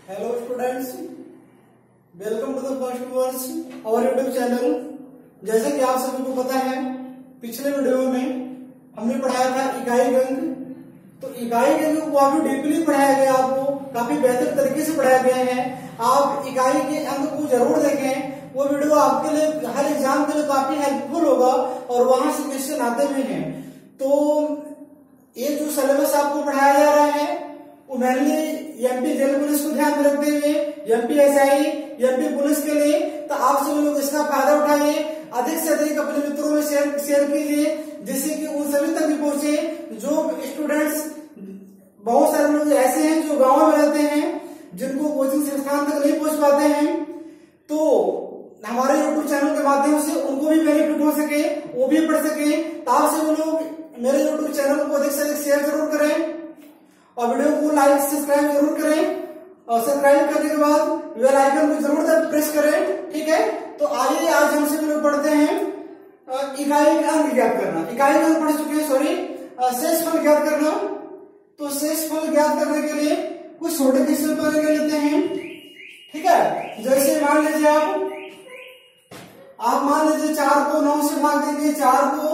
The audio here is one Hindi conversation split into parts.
Hello students, welcome to the first verse our YouTube channel. जैसे कि आप सभी को पता है, पिछले वीडियो में हमने पढ़ाया था इकाई अंक। तो इकाई अंक को काफी डीपली पढ़ाया गया, आपको काफी बेहतर तरीके से पढ़ाया गया है। आप इकाई के अंक को जरूर देखें, वो वीडियो आपके लिए हर एग्जाम के लिए काफी हेल्पफुल होगा और वहां से क्वेश्चन आते भी हैं। तो ये जो सिलेबस आपको पढ़ाया जा रहा है वो मेनली एमपी जेल पुलिस को ध्यान में रखते हुए एमपीएसआई एमपी पुलिस के लिए। तो आप सभी लोग इसका फायदा उठाइए, अधिक से अधिक अपने मित्रों में शेयर कीजिए, जिससे कि उन सभी तक भी पहुंचे जो स्टूडेंट्स। बहुत सारे लोग ऐसे हैं जो गांव में रहते हैं, जिनको कोचिंग संस्थान तक नहीं पहुंच पाते हैं। तो हमारे यूट्यूब चैनल के माध्यम से उनको भी बेनिफिट हो सके, वो भी पढ़ सके। तो आप सभी लोग मेरे यूट्यूब चैनल को अधिक से अधिक शेयर जरूर करें और वीडियो को लाइक सब्सक्राइब जरूर करें। और सब्सक्राइब करने के बाद बेल आइकन को जरूर प्रेस करें, ठीक है। तो आइए आज हम सभी लोग पढ़ते हैं इकाई का अंक ज्ञात करना। इकाई का अंक पढ़ चुके हैं, सॉरी, शेषफल ज्ञात करना। तो शेषफल ज्ञात करने के लिए कुछ छोटे क्वेश्चन पहले कर लेते हैं, ठीक है। जैसे मान लीजिए आप मान लीजिए 4 को 9 से भाग देंगे। 4 को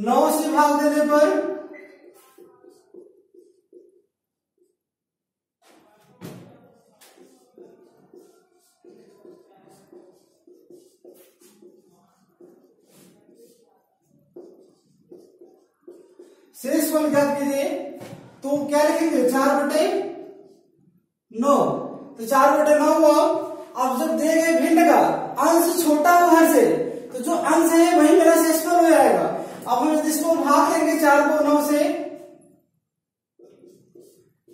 9 से भाग देने पर शेषफल ज्ञात कीजिए। तो क्या लिखेंगे? 4/9। तो 4/9 हुआ। अब जब दिए गए भिन्न का अंश छोटा हो हर से, तो जो अंश है वही मेरा शेषफल हो जाएगा। अब हम इसको भाग देंगे 4 को 9 से,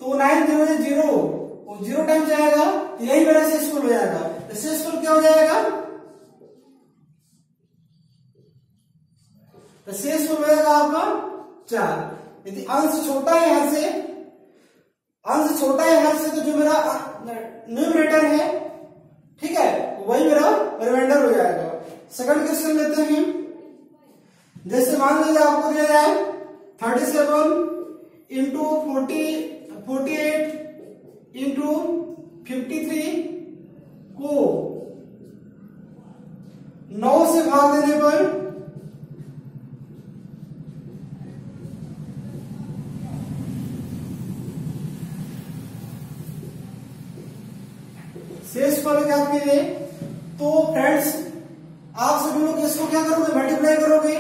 तो 9 0 है 0 टाइम जाएगा, तो यही मेरा शेषफल हो जाएगा। तो शेषफल क्या हो जाएगा? तो शेषफल हो जाएगा आपका 4। यदि अंश छोटा है हर से, तो जो मेरा न्यूमरेटर है, ठीक है, वही मेरा रिमाइंडर हो जाएगा। सेकंड क्वेश्चन लेते हैं। जैसे मान लीजिए आपको दिया जाए 37 इंटू 48 इंटू 53 को 9 से भाग देने पर शेषफल ज्ञात कीजिए। तो फ्रेंड्स, आप सभी लोग इसको क्या करोगे? मल्टीप्लाई करोगे।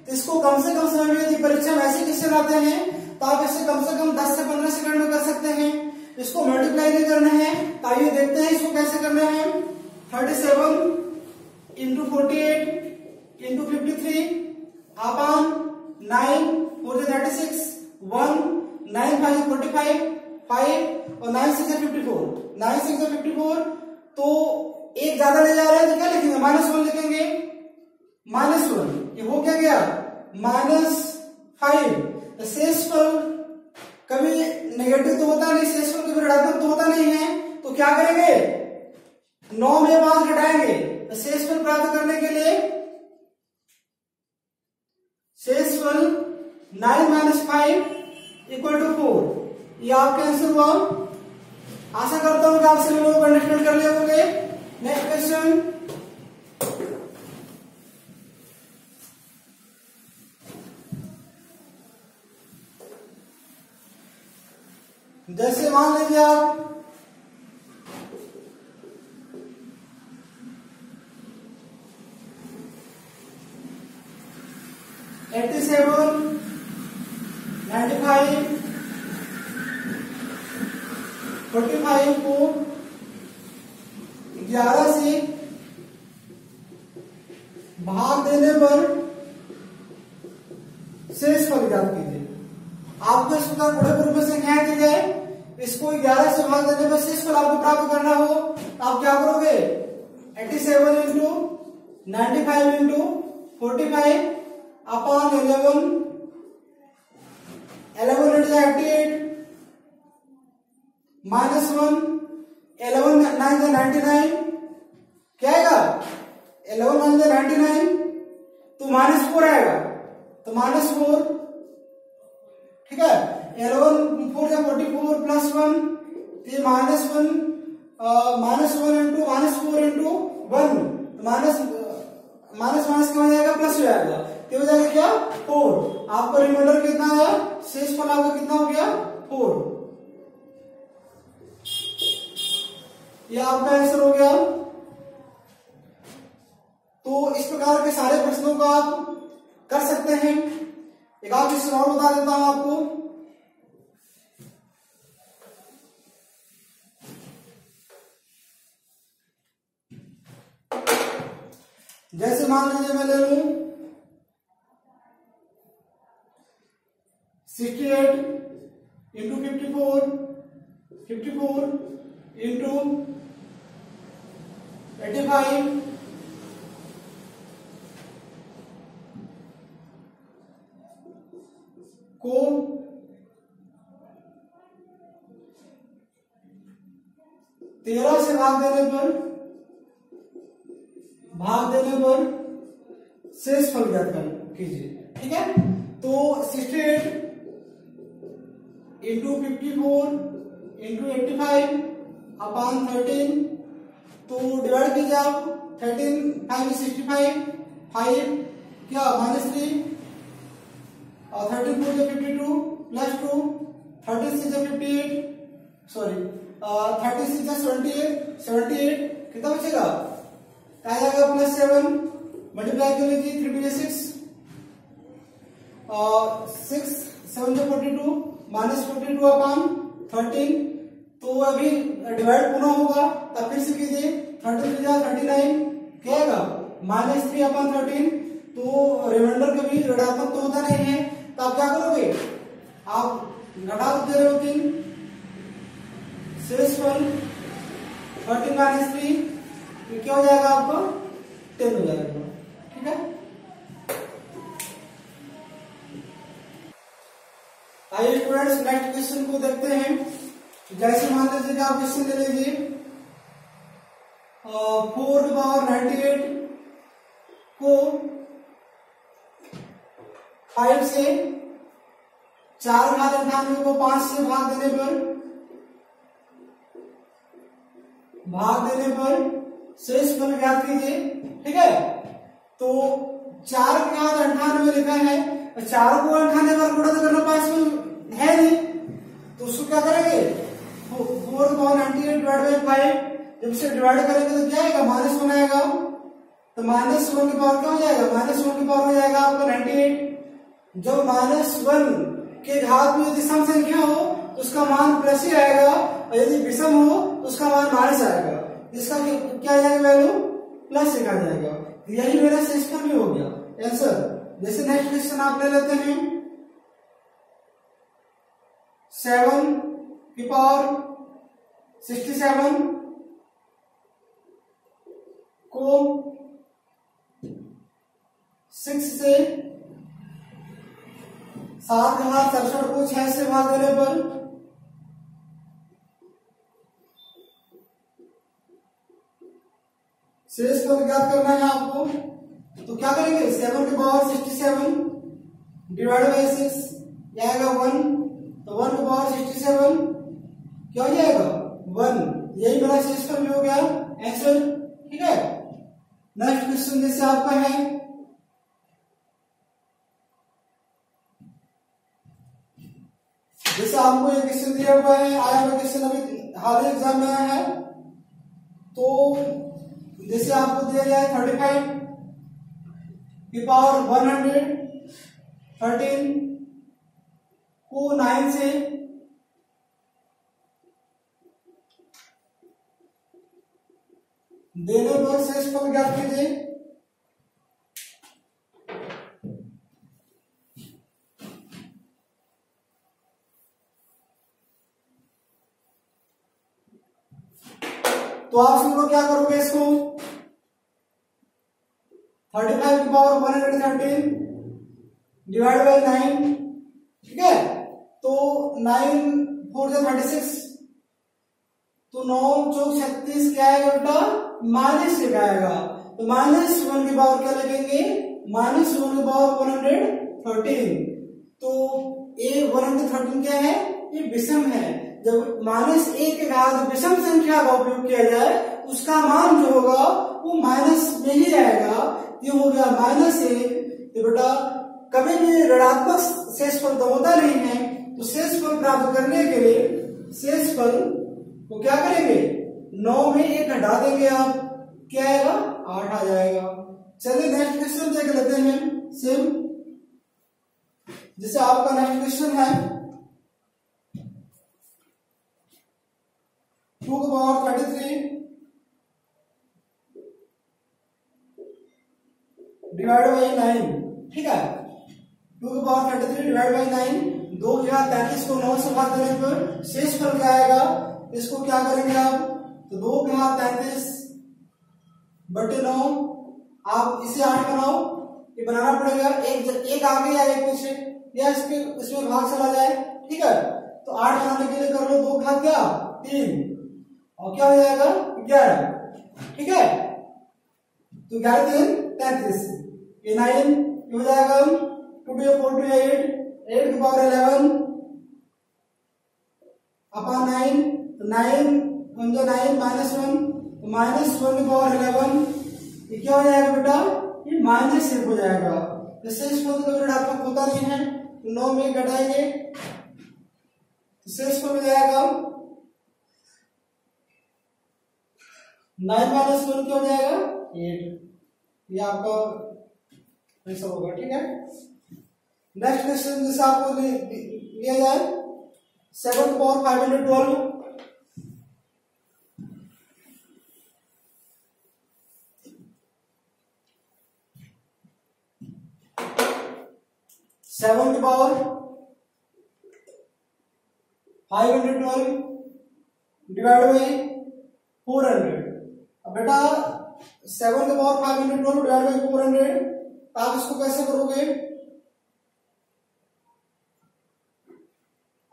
तो इसको कम से कम समय में, यदि परीक्षा में ऐसे क्वेश्चन आते हैं तो आप इसे कम से कम 10 से 15 सेकंड में कर सकते हैं। इसको मल्टीप्लाई नहीं करना है, तो आइए देखते हैं इसको कैसे करना है। 37 इंटू 48 इंटू 53 अपॉन 9 4 36 1 9 5 45 5 और 9 6 54 9 6 54। तो एक ज्यादा ले जा रहे हैं तो क्या लिखेंगे? -1 लिखेंगे। -1 ये हो क्या गया? -5। शेषफल कभी नेगेटिव तो होता नहीं, शेषफल कभी ऋणात्मक तो होता नहीं है। तो क्या करेंगे? 9 में 5 घटाएंगे। तो शेषफल प्राप्त करने के लिए शेषफल 9 - 5 = 4। ये आपका आंसर हुआ। आशा करता हूं कि आप सभी लोग अंडरस्टैंड कर लिए होंगे। Next question. जैसे मान लीजिए आप 87 95 45 को 11 से भाग देने पर शेषफल ज्ञात कीजिए। आपको इस प्रकार बड़े ग्रुप में संख्याएं दी जाए, इसको 11 से भाग देने पर शेषफल आपको प्राप्त करना हो, तो आप क्या करोगे? 87 इंटू 95 इंटू 45 अपॉन 11 into 88 -1 11 9 99 क्या आएगा? 11 9 99 तो -4 आएगा। तो -4, ठीक है। 11 4 44 +1 ये -1 इंटू -4 इंटू 1 माइनस माइनस क्या हो जाएगा, प्लस हो जाएगा, तो हो जाएगा क्या 4। आपका रिमाइंडर कितना आया, शेषफल आपका कितना हो गया 4। ये आपका आंसर हो गया। तो इस प्रकार के सारे प्रश्नों को आप कर सकते हैं। एक आप क्वेश्चन और बता देता हूं आपको। जैसे मान लीजिए मैं ले लूं 68 इंटू 54 इंटू 85 को 13 से भाग देने पर शेषफल ज्ञात कीजिए। ठीक है, तो 68 इंटू 54 इंटू 85 अपॉन 13, तो डिवाइड कीजिए आप 13 5 65 5 क्या -3 और 13 4 जो 52 प्लस 2 36 जो 58 सॉरी 36 जो 78 कितना बचेगा, क्या जाएगा +7 मल्टीप्लाई कर लीजिए 3 2 6 और 6 7 जो 42 -42 अपॉन 13, तो अभी डिवाइड पुनः होगा तब फिर से कीजिए 33 39 क्या आएगा -3 अपॉन 13, तो रिमाइंडर कभी ऋणात्मक तो होता नहीं है, तो आप क्या करोगे, आप घटा दे रहे हो 3, शेषफल 13 - 3 क्या हो जाएगा आपका 10 हो जाएगा। ठीक है, आइए स्टूडेंट्स नेक्स्ट क्वेश्चन को देखते हैं। जैसे मान लीजिए कि आप क्वेश्चन ले लीजिए 498 को 5 से 498 को 5 से भाग देने पर शेषफल ज्ञात कीजिए। ठीक है, तो 4 के बाद 98 लिखा है, 4 को 98 पर गुणा करना पास में है नहीं, तो उसको क्या करेंगे 498 डिवाइड बाई 5, जब इसे डिवाइड करेंगे तो क्या आएगा -1 आएगा, तो -1 की पावर क्या हो जाएगा, -1 की पावर हो जाएगा आपका 98। जब -1 के घात में यदि सम संख्या हो तो उसका मान प्लस ही आएगा, और यदि विषम हो तो उसका मान माइनस आएगा, इसका क्या आ जाएगा वैल्यू प्लस लिखा जाएगा। यही मेरा शेषफल भी हो गया आंसर। जैसे नेक्स्ट क्वेश्चन आप ले लेते हैं 7 की पावर 67 को 6 से 7,67 को 6 से भाग देने पर शेषफल ज्ञात करना है आपको, तो क्या करेंगे 7 की पावर 67 डिवाइड बाई 6 आएगा 1, तो 1 की पावर 67 क्या हो जाएगा 1, यही मेरा शेषफल भी हो गया आंसर। ठीक है, नेक्स्ट क्वेश्चन जैसे आपका है जैसे आपको एक क्वेश्चन दिया हुआ है, आया हुआ क्वेश्चन अभी हाल ही एग्जाम में आया है, तो जैसे आपको दिया गया है 35 की पावर 113 को 9 से देने पर शेषफल ज्ञात कीजिए। तो आप सिंपल क्या करोगे, इसको 35 की पावर 113 डिवाइड बाई 9। ठीक है, तो 9 4 जा 36, तो 9 चौक 36 क्या आएगा बेटा माइनस से आएगा, तो -1 की पावर क्या लगेंगे -1 की पावर 113। तो ये 113 क्या है, ये विषम है, जब -1 के घात विषम संख्या का उपयोग किया जाए उसका मान जो होगा वो माइनस में ही आएगा। ये हो गया -1। तो बेटा कभी भी ऋणात्मक शेषफल तो होता नहीं है, तो शेषफल प्राप्त करने के लिए शेषफल को क्या करेंगे, 9 में 1 घटा देंगे आप, क्या आएगा 8 आ जाएगा। चलिए नेक्स्ट क्वेश्चन देख लेते हैं सेम, जैसे आपका नेक्स्ट क्वेश्चन है 2 की पावर 33 डिवाइड बाई 9, ठीक है। 2 की पावर 33 डिवाइड बाई 9, 2 की घात 33 को 9 से भाग देने पर शेषफल क्या आएगा, इसको क्या करेंगे आप, तो 2 की घात 33 बटे 9, आप इसे 8 बनाओ, ये बनाना पड़ेगा, एक आगे या एक पीछे या इसमें भाग चला जाए, ठीक है। तो 8 बनाने के लिए कर लो 2 घात क्या 3 और क्या हो जाएगा 11, ठीक है। तो 11 3 33, ये 9 हो जाएगा 2 to 4 to 8, 8 की पावर 11 अपॉन 9, तो 9 9 -1, तो -1 की पावर 11, ये क्या हो जाएगा बेटा, ये -1 हो जाएगा। तो शेषफल तो ऋणात्मक होता नहीं है, तो 9 में घटाएंगे तो शेषफल हो जाएगा 9 -1 क्या हो जाएगा 8, ये आपका ऐसा होगा, ठीक है। नेक्स्ट क्वेश्चन जैसे आपको लिया जाए 7 की पावर 512, 7 की पावर 512 डिवाइड बाई 400। अब बेटा 7 की पावर 512 डिवाइड बाई 400, आप इसको कैसे करोगे,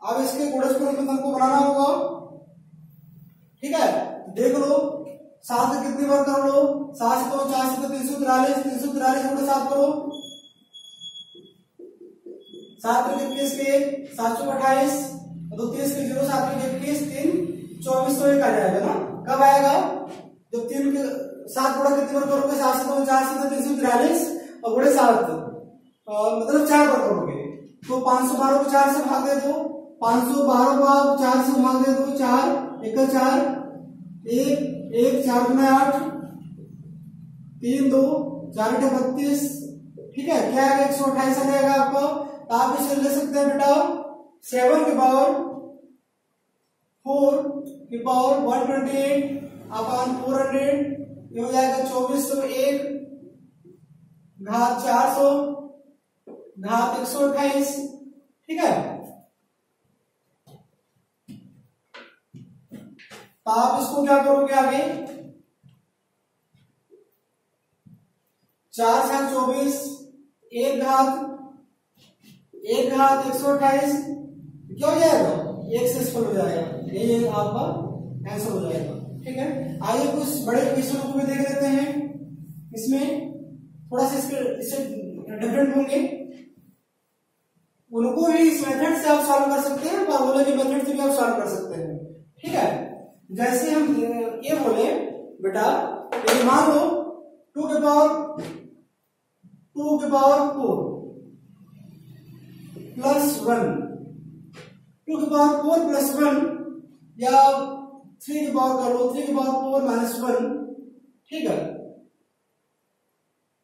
अब इसके गुणज गुणनफल को बनाना होगा, ठीक है। देख लो 7 से कितनी बार कर लो, 7 से तो 4 से 343, 343 गुणे 7 करो, 7 के 21 के 728, तो 30 के 0 7 के 21 3 24 तो 1 आ जाएगा ना। कब आएगा, जब 3 के 7 गुणा कितनी बार करोगे, 7 से तो 4 से 343 और गुणे 7 मतलब 4 बार करोगे, तो 512 को 4 से भाग दे दो, 512 को आप 4 से भाग दे दो, 4 1 4 1 1 4 गुना 8 3 2 4 32, ठीक है। क्या है 128 आ जाएगा आपका। आप इसे ले सकते हैं बेटा 7 की पावर 4 की पावर 128 अपॉन 400, ये हो जाएगा 2401 घात 400 घात 128, ठीक है। तो आप इसको क्या करोगे आगे, 4 से 24 1 घात 128 क्या हो जाएगा, 1 से स्फल हो जाएगा, ये आपका आंसर हो जाएगा, ठीक है। आइए कुछ बड़े क्वेश्चन को भी देख लेते हैं, इसमें थोड़ा सा इससे डिफरेंट होंगे, उनको भी इस मेथड से आप सॉल्व कर सकते हैं, फार्मूला के मेथड से भी आप सॉल्व कर सकते हैं, ठीक है। जैसे हम ये बोले बेटा, ये मान लो 2 के पावर 4 प्लस 1, 2 की पावर 4 प्लस 1 या 3 की पावर कर लो 3 की पावर 4 माइनस 1, ठीक है।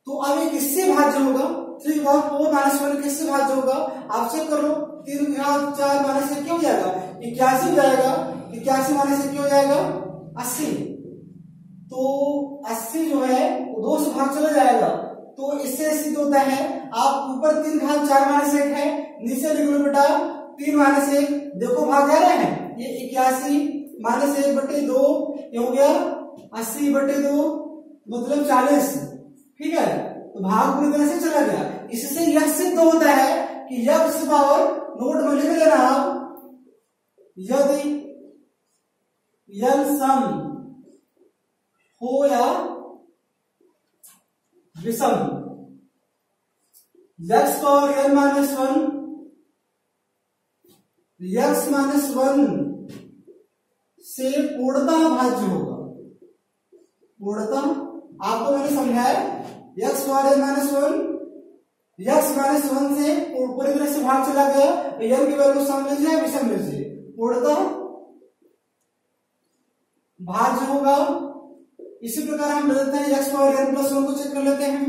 तो अब ये किससे भाज्य होगा, 3 की पावर 4 माइनस 1 किससे भाज्य होगा, आप चेक कर लो, 3 की घात 4 माइनस 1 क्या हो जाएगा 81 हो जाएगा, 81 माइनस 1 क्या हो जाएगा 80, तो 80 जो है 2 से भाग चला जाएगा, तो इससे सिद्ध होता है, आप ऊपर 3 घात 4 माइनस 1 है, नीचे लिख लो बेटा 3 माइनस 1, देखो भाग जा रहे हैं, ये 81 माइनस 1 बटे 2, ये हो गया 80 बटे 2 मतलब 40, ठीक है। तो भाग पूरी तरह से चला गया, इससे यह सिद्ध होता है कि यह से पावर नोट में लिख लेना आप, यदि यन सम हो या विषम, x power n minus 1 x minus 1 से पूर्णतः भाज्य होगा। पूर्णतः आपको मैंने समझाया x power n minus 1, x minus 1 से पूरी तरह से भाग चला गया, n की वैल्यू सम में से विषम में से पूर्णतः भाज्य होगा। इसी प्रकार हम लेते हैं x पावर n प्लस 1 को चेक कर लेते हैं।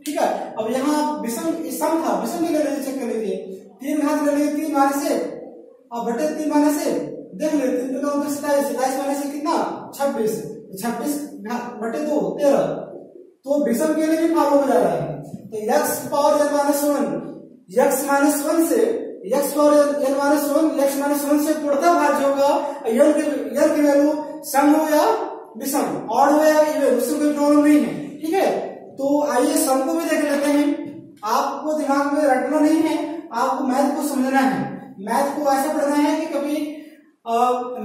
ठीक है, अब यहाँ विषम सम था, विषम भी ले लीजिए, चेक कर लीजिए। 3 घात ले लीजिए 3 माइनस 1 और बटे 3 माइनस 1 देख लीजिए, 3 का मतलब 27, 27 माइनस 1 कितना 26, 26 बटे 2 13, तो विषम के लिए भी फॉलो हो जा रहा है। तो x power n minus 1, x minus 1 से x power n minus 1, x minus 1 से पूर्णतः भाज्य होगा। n की वैल्यू सम हो या विषम, ऑड हो या इवन, उससे कोई प्रॉब्लम नहीं है। ठीक है, तो आइए सम को भी देख लेते हैं। आपको दिमाग में रटना नहीं है, आपको मैथ को समझना है। मैथ को ऐसा पढ़ना है कि कभी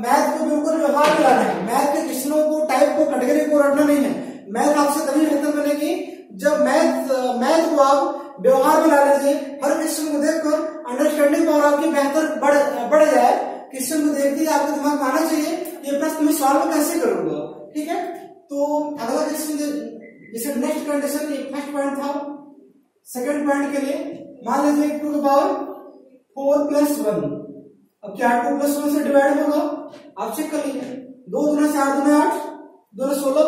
मैथ को बिल्कुल व्यवहार में लाना है। मैथ के क्वेश्चनों को, टाइप को, कैटेगरी को रटना नहीं है। मैथ आपसे तभी बेहतर बनेगी जब मैथ को आप व्यवहार में ला लीजिए। हर क्वेश्चन को देखकर अंडरस्टैंडिंग पावर आपकी बेहतर बढ़ जाए। क्वेश्चन को देखते ही आपके दिमाग में आना चाहिए ये प्रश्न मैं सॉल्व कैसे करूंगा। ठीक है, तो अगला क्वेश्चन जैसे नेक्स्ट कंडीशन, एक फर्स्ट पॉइंट था। सेकंड पॉइंट के लिए मान लीजिए 2 की पावर 4 प्लस 1, अब क्या 2 प्लस 1 से डिवाइड होगा, आप चेक कर लीजिए। 2 दूना 4 दूना 8, 2 16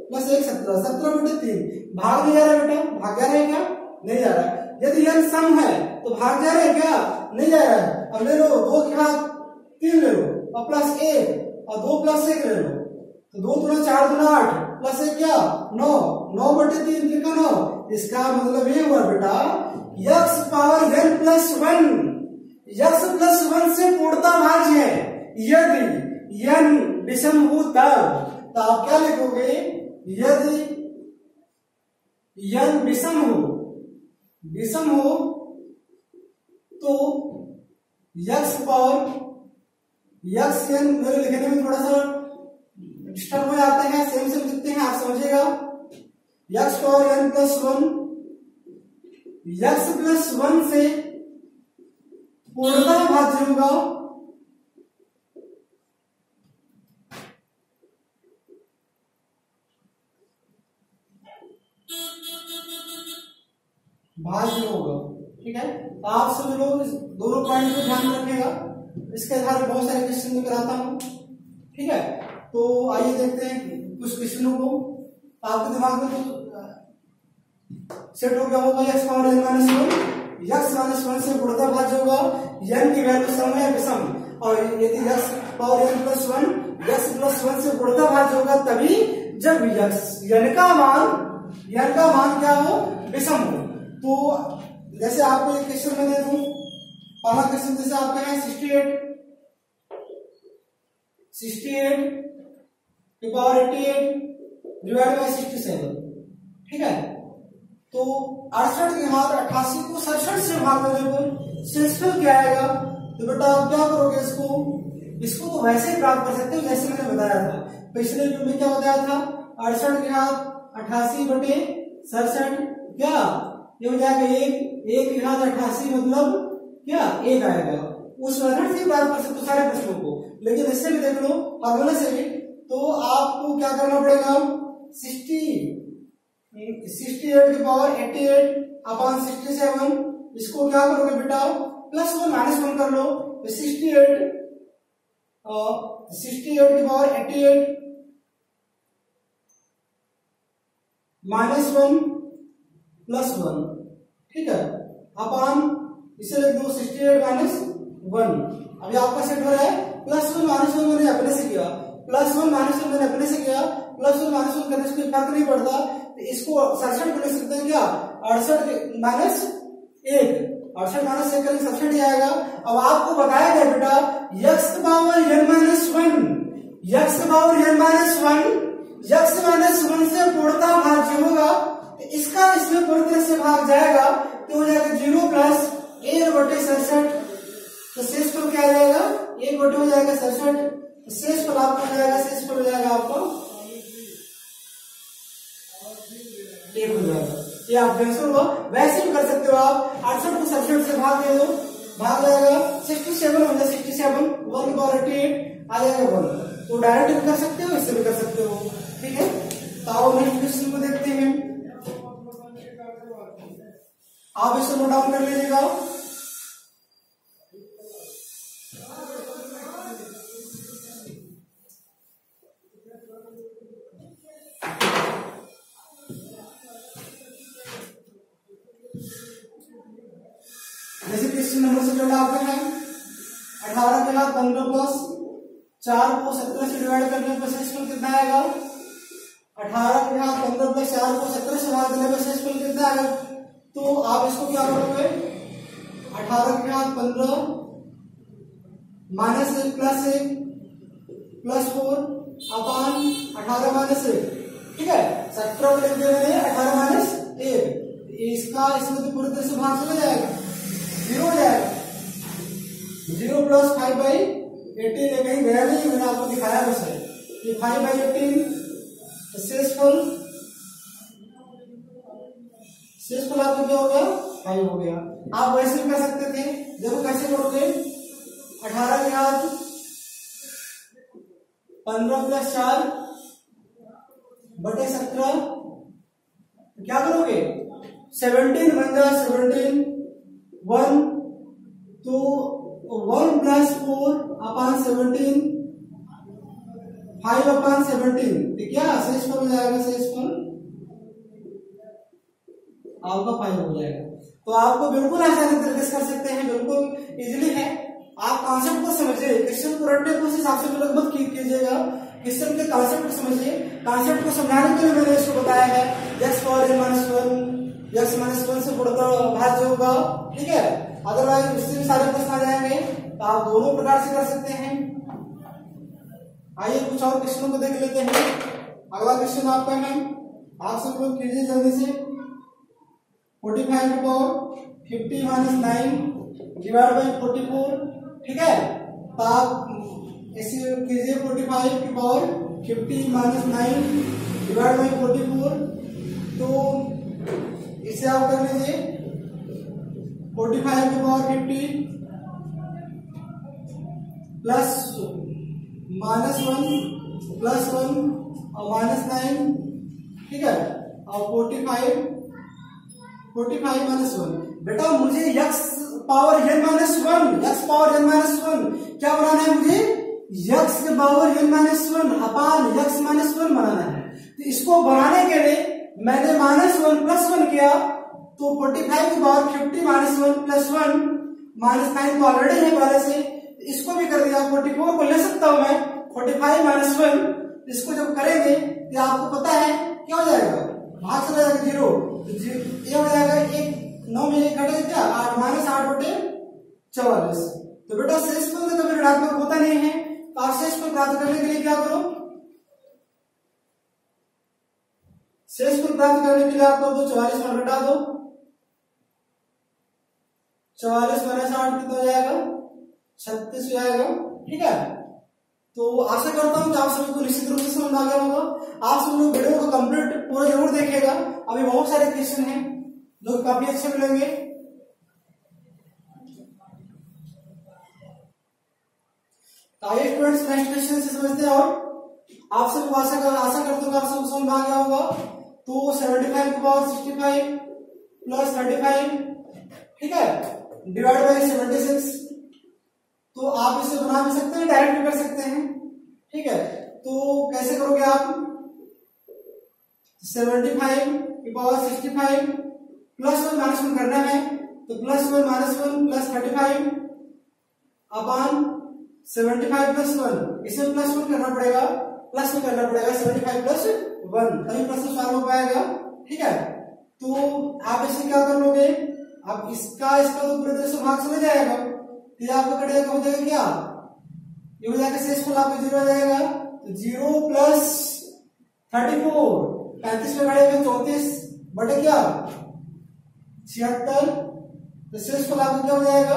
प्लस 1 17, 17 बटे 3। भाग नहीं जा रहा बेटा, भाग जा रहा है क्या, नहीं जा रहा है। यदि यह सम है तो भाग जा रहा है क्या, नहीं जा रहा है। अब ले लो 2 के साथ 3 ले लो और प्लस 1 और 2 प्लस 1 ले लो, तो 2 दूना 4 दूना 8 प्लस 1 क्या 9, 9 बटे 3 3 का 9। इसका मतलब ये हुआ बेटा x power n plus 1, x plus 1 से पूर्णतः भाज्य है यदि n विषम हो तब। तो आप क्या लिखोगे, यदि n विषम हो तो x पावर x n, मेरे लिखने में थोड़ा सा डिस्टर्ब हो जाते हैं, सेम सेम लिखते हैं, आप समझिएगा। x power n plus 1, x plus 1 से पूर्णतः भाज्य होगा भाज्य होगा। ठीक है, तो आप सभी लोग दोनों पॉइंट को ध्यान रखिएगा। इसके आधार पर बहुत सारे क्वेश्चन में कराता हूं। ठीक है, तो आइए देखते हैं कुछ क्वेश्चनों को। आपके दिमाग में तो सेट हो गया होगा x power n minus 1, x minus 1 से पूर्णतः भाज्य होगा। n की वैल्यू सम है विषम, और यदि x power n plus 1, x plus 1 से पूर्णतः भाज्य होगा तभी जब n का मान क्या हो, विषम हो। तो जैसे आपको एक क्वेश्चन में दे दूं, पहला क्वेश्चन जैसे आपका है 68 की पावर 88 डिवाइड बाय 67। ठीक है, तो 68 के बाद 88 को 67 से भाग देने पर शेषफल क्या आएगा। तो बेटा आप क्या करोगे, इसको तो वैसे ही प्राप्त कर सकते हो जैसे मैंने बताया था। पिछले वीडियो में क्या बताया था, 68 के हाथ 88 बटे 67 क्या ये हो जाएगा 1 के हाथ 88 मतलब क्या 1 आएगा। उस मेथड से बात कर सकते हो सारे प्रश्नों को, लेकिन इससे भी देख लो फॉर्मूला से भी। तो आपको क्या करना पड़ेगा, 68 की पावर 88 अपॉन 67, इसको क्या करोगे बेटा प्लस 1 माइनस 1 कर लो। तो 68 की पावर 88 माइनस 1 प्लस 1। ठीक है, अपॉन इसे लिख दो 68 माइनस 1। अभी आपका सेट हो रहा है प्लस 1 माइनस 1 मैंने अपने से किया, प्लस 1 माइनस 1 मैंने अपने से किया, प्लस 1 माइनस 1 करने से कोई फर्क नहीं पड़ता। तो इसको 67 को लिख सकते हैं क्या 68 माइनस 1, 68 माइनस 1 करेंगे 67 ही आएगा। अब आपको बताया गया बेटा x power n minus 1, x power n minus 1, x minus 1 से पूर्णतः भाज्य होगा। तो इसका इसमें पूरी तरह से भाग जाएगा तो हो जाएगा 0 प्लस 1 बटे 67। तो शेषफल क्या आ जाएगा 1 बटे हो जाएगा 67। तो शेषफल आपका हो जाएगा, शेषफल हो जाएगा आपका 1 हो जाएगा। ये आप आंसर हुआ। वैसे भी कर सकते हो आप 68 को 67 से भाग दे दो, भाग जाएगा 67 हो जाएगा 67, 1 की पावर 88 आ जाएगा 1। तो डायरेक्ट भी कर सकते हो, इससे भी कर सकते हो। ठीक है, तो आओ नेक्स्ट क्वेश्चन को देखते हैं। आप इसे नोट डाउन कर लीजिएगा। जैसे क्वेश्चन नंबर से जो डालते हैं 18 के बाद 15 प्लस 4 को 17 से डिवाइड करने पर शेषफल कितना आएगा। 18 के बाद 15 प्लस 4 को 17 से भाग देने पर शेषफल कितना आएगा। तो आप इसको क्या करोगे, 18 के बाद 15 माइनस 1 प्लस 1 प्लस 4 अपान 18 माइनस 1। ठीक है, 17 को लिख देंगे 18 माइनस 1, इसका इसमें तो पूरी तरह से भाग चला जाएगा, 0 हो जाएगा। 0 प्लस 5/18 ये कहीं गया नहीं, मैंने आपको दिखाया बस है। ये 5/18 शेषफल आपको क्या हो गया, 5 हो गया। आप वैसे भी कर सकते थे, देखो कैसे करोगे। 18 के बाद 15 प्लस 4 बटे 17 क्या करोगे, 17 बन जाए 17 1 तो 1 प्लस 4 अपान 17 5 अपान 17 तो क्या शेषफल हो जाएगा, शेषफल आपका 5 हो जाएगा। तो आपको बिल्कुल आसानी तरीके से कर सकते हैं, बिल्कुल इजीली है। आप कॉन्सेप्ट को समझिए, क्वेश्चन को रटने को हिसाब से गलत मत कीजिएगा, क्वेश्चन के कॉन्सेप्ट को समझिए। कॉन्सेप्ट को समझाने के लिए मैंने इसको बताया है, x power n minus 1 x minus 1 से गुणा भाज्य होगा। ठीक है, अदरवाइज उससे भी सारे प्रश्न आ जाएंगे, तो आप दोनों प्रकार से कर सकते हैं। आइए कुछ और क्वेश्चनों को देख लेते हैं। अगला क्वेश्चन आपका है, आप सब लोग कीजिए जल्दी से। 45 की पावर 50 माइनस 9 डिवाइड बाई 44। ठीक है, तो आप ऐसे कीजिए 45 की पावर 50 माइनस 9 डिवाइड बाई 44। तो इसे आप कर लीजिए 45 की पावर 50 प्लस माइनस 1 प्लस 1 और माइनस 9। ठीक है, और 45 माइनस 1। बेटा मुझे x power n minus 1 x power n minus 1 क्या बनाना है, मुझे x के पावर n माइनस 1 अपान x माइनस 1 बनाना है। तो इसको बनाने के लिए मैंने माइनस 1 प्लस 1 किया, तो 45 की पावर 50 माइनस 1 प्लस 1 माइनस 9 तो ऑलरेडी है पहले से, इसको भी कर दिया। 44 को ले सकता हूं मैं, 45 माइनस 1 इसको जब करेंगे तो आपको पता है क्या हो जाएगा, भाग चला जाएगा 0, ये हो जाएगा 1 9 में 1 घटेगा क्या 8 माइनस 8 बटे 44। तो बेटा शेषफल तो कभी ऋणात्मक होता नहीं है, तो आप शेषफल प्राप्त करने के लिए क्या करो, शेषफल प्राप्त करने के लिए आप कर दो 44 में घटा दो, 44 माइनस 8 कितना हो जाएगा 36 हो जाएगा। ठीक है, तो आशा करता हूं कि आप सभी को निश्चित रूप से समझ आ गया होगा। आप सब लोग वीडियो को कंप्लीट पूरा जरूर देखिएगा, अभी बहुत सारे क्वेश्चन हैं जो काफी अच्छे मिलेंगे। आइए स्टूडेंट्स नेक्स्ट क्वेश्चन से समझते हैं, और आप सबको आशा करता हूँ कि आप सबको समझ आ गया होगा। तो 75 की पावर 65 प्लस 35, ठीक है, डिवाइड बाई 76। तो आप इसे बना भी सकते हैं, डायरेक्ट भी कर सकते हैं। ठीक है, तो कैसे करोगे आप, 75 की पावर 65 प्लस 1 माइनस 1 करना है, तो प्लस 1 माइनस 1 प्लस 35 अपान 75 प्लस 1, इसे प्लस 1 करना पड़ेगा, प्लस 1 करना पड़ेगा 75 प्लस 1, तभी प्रश्न सॉल्व हो पाएगा। ठीक है, तो आप इसे क्या कर लोगे, अब इसका तो पूरे तरह से भाग चला जाएगा, तो आपका कटेगा हो जाएगा क्या, ये हो जाएगा शेषफल आपका 0 हो जाएगा। तो 0 प्लस 34 35 में कटेगा 34 बटे क्या 76, तो शेषफल आपका क्या हो जाएगा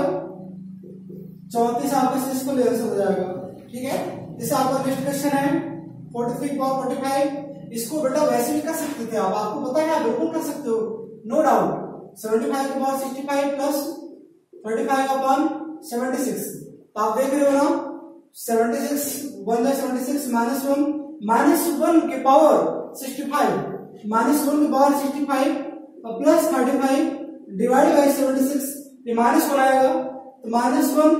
34, आपका शेषफल आंसर हो जाएगा। ठीक है, जैसे आपका नेक्स्ट क्वेश्चन है 43 पावर 45, इसको बेटा वैसे भी कर सकते थे आप, आपको पता है आप बिल्कुल कर सकते हो, नो डाउट। 75 की पावर 65 प्लस 35 अपॉन 76, तो आप देख रहे हो ना, 76 1/76 -1 के पावर 65 -1 के पावर 65 प्लस 35 डिवाइड बाई 76, ये माइनस हो आएगा तो -1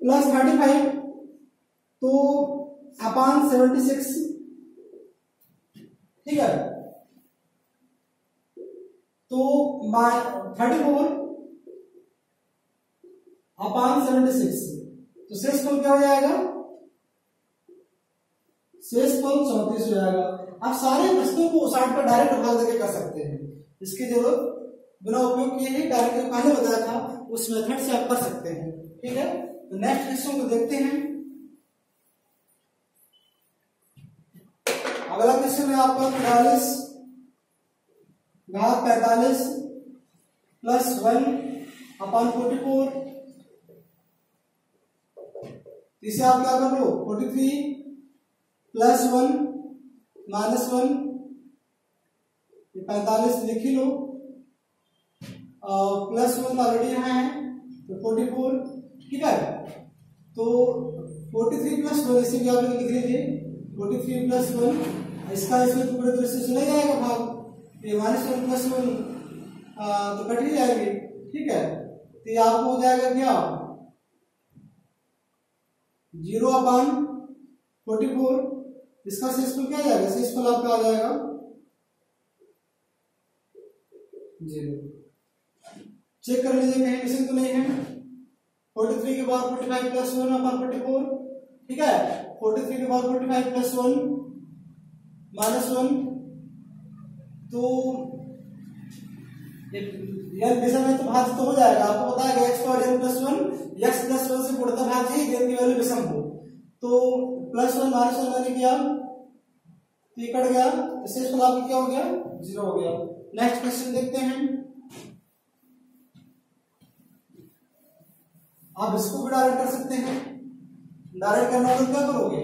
प्लस 35 तो अपॉन 76, ठीक है। तो 34 अपॉन 76, तो शेषफल क्या हो जाएगा? शेषफल 34 हो जाएगा। आप सारे प्रश्नों को 60 पर डायरेक्ट भाग देके कर सकते हैं, इसकी जरूरत बिना उपयोग किए ही डायरेक्ट जो पहले बताया था उस मेथड से आप कर सकते हैं, ठीक है। तो नेक्स्ट क्वेश्चन को देखते हैं। अगला क्वेश्चन है आपका 43 घात 45 प्लस 1 अपॉन 44। इसे आप क्या कर लो, 43 प्लस 1 माइनस 1, 45 लिख ही लो, प्लस 1 ऑलरेडी यहाँ है तो 44, ठीक है। तो 43 प्लस 1 इसे भी आप लिख लीजिए, 43 प्लस 1, इसका इसमें पूरे तरह से चला जाएगा भाग, ये -1 प्लस 1 तो कट ही जाएगी, ठीक है। तो ये आपको हो जाएगा क्या 0 अपॉन 44, इसका शेषफल क्या जाएगा? शेषफल आपका आ जाएगा 0। चेक कर लीजिए कहीं मिसिंग तो नहीं है। 43 के बाद 45 प्लस 1 अपॉन 44, ठीक है। 43 के बाद 45 प्लस 1 माइनस 1, तो दिशा में तो भाज्य तो हो जाएगा, आपको पता है x power n plus 1 x plus 1 से पूर्णतः भाज्य ही n की वैल्यू विषम हो, तो प्लस 1 माइनस 1 मैंने किया तो ये कट गया, शेषफल आपका क्या हो गया 0 हो गया। नेक्स्ट क्वेश्चन देखते हैं। आप इसको भी डायरेक्ट कर सकते हैं, डायरेक्ट करना तो क्या करोगे,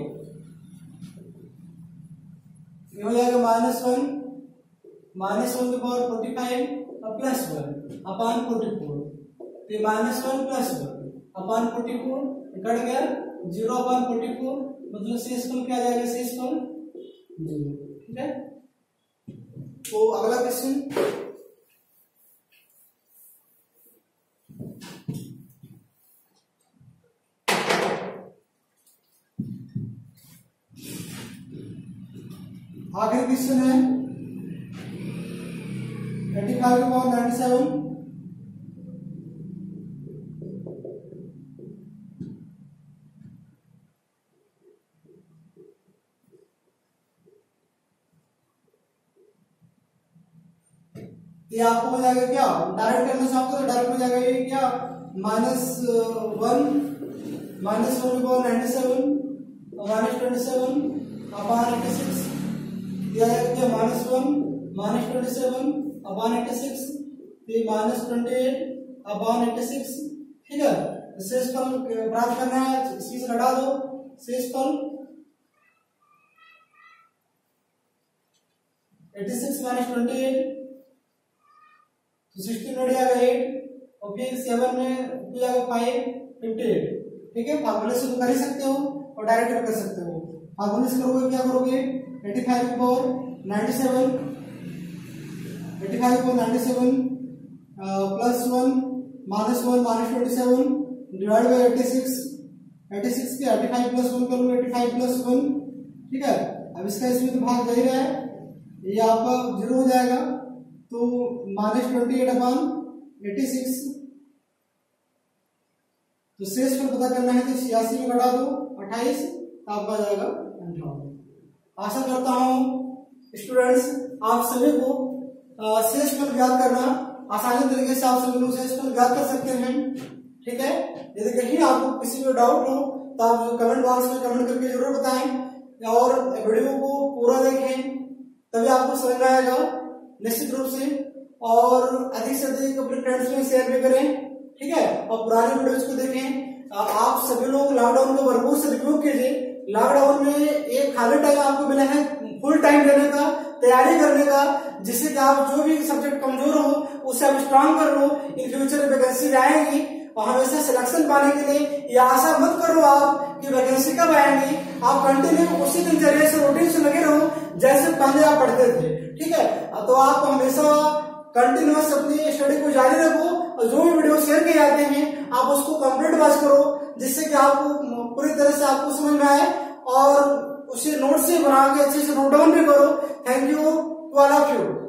ये हो जाएगा -1 के पावर 45 और प्लस 1 अपॉन 44, तो -1 प्लस 1 अपॉन 44 कट गया, 0 अपॉन 44 मतलब शेषफल क्या जाएगा, शेषफल 0, ठीक है। तो अगला क्वेश्चन आखिरी क्वेश्चन है 85 के पावर 97, ये आपको हो जाएगा क्या, डायरेक्ट करना चाहोगे तो डायरेक्ट हो जाएगा ये क्या -1 के पावर 97 और -27 अपॉन 86, दिया जाएगा क्या -1 -27 अपॉन 86, फिर -28 अपॉन 86, ठीक है। शेषफल प्राप्त करना है, इसी से घटा दो शेषफल 86 -28 तो 16 में जाएगा 8 और फिर 7 में जाएगा 5 58, ठीक है। फार्मूले से तो कर ही सकते हो और डायरेक्ट भी कर सकते हो। फार्मूले से करोगे क्या करोगे 85 के पावर 97 प्लस 1 -1 -27 डिवाइड बाई 86 के 85 प्लस 1 कर लो, 85 प्लस 1, ठीक है। अब इसका इसमें तो भाग जा ही रहा है, ये आपका 0 हो जाएगा, तो -28 अपॉन 86, तो शेषफल पता करना है तो 86 में घटा दो 28, तो आपका जाएगा 58। आशा करता हूं स्टूडेंट्स आप सभी को शेषफल ज्ञात करना आसानी तरीके से आप सभी लोग शेषफल ज्ञात कर सकते हैं, ठीक है। यदि कहीं आपको किसी को डाउट हो तो आप कमेंट बॉक्स में कमेंट करके जरूर बताएं और वीडियो को पूरा देखें, तभी आपको समझ में आएगा निश्चित रूप से। और अधिक से अधिक अपने फ्रेंड्स में शेयर भी करें, ठीक है। और पुराने वीडियोस को देखें। आप सभी लोग लॉकडाउन को भरपूर से उपयोग कीजिए। लॉकडाउन में एक खाली टाइम आपको मिला है फुल टाइम देने का, तैयारी करने का, जिससे कि आप जो भी सब्जेक्ट कमजोर हो उससे आप स्ट्रांग कर लो। इन फ्यूचर वैकेंसी आएगी और हमेशा सिलेक्शन पाने के लिए ये आशा मत करो आप कि वैकेंसी कब आएंगी। आप कंटिन्यू उसी दिनचर्या से रूटीन से लगे रहो जैसे पहले आप पढ़ते थे, ठीक है। तो आप हमेशा कंटिन्यूअस अपनी स्टडी को जारी रखो और जो भी वीडियो शेयर किए जाते हैं आप उसको कंप्लीट वॉच करो, जिससे कि आपको पूरी तरह से आपको समझ में आए और उसे नोट से बना के अच्छे से नोट डाउन भी करो। Thank you to all of you.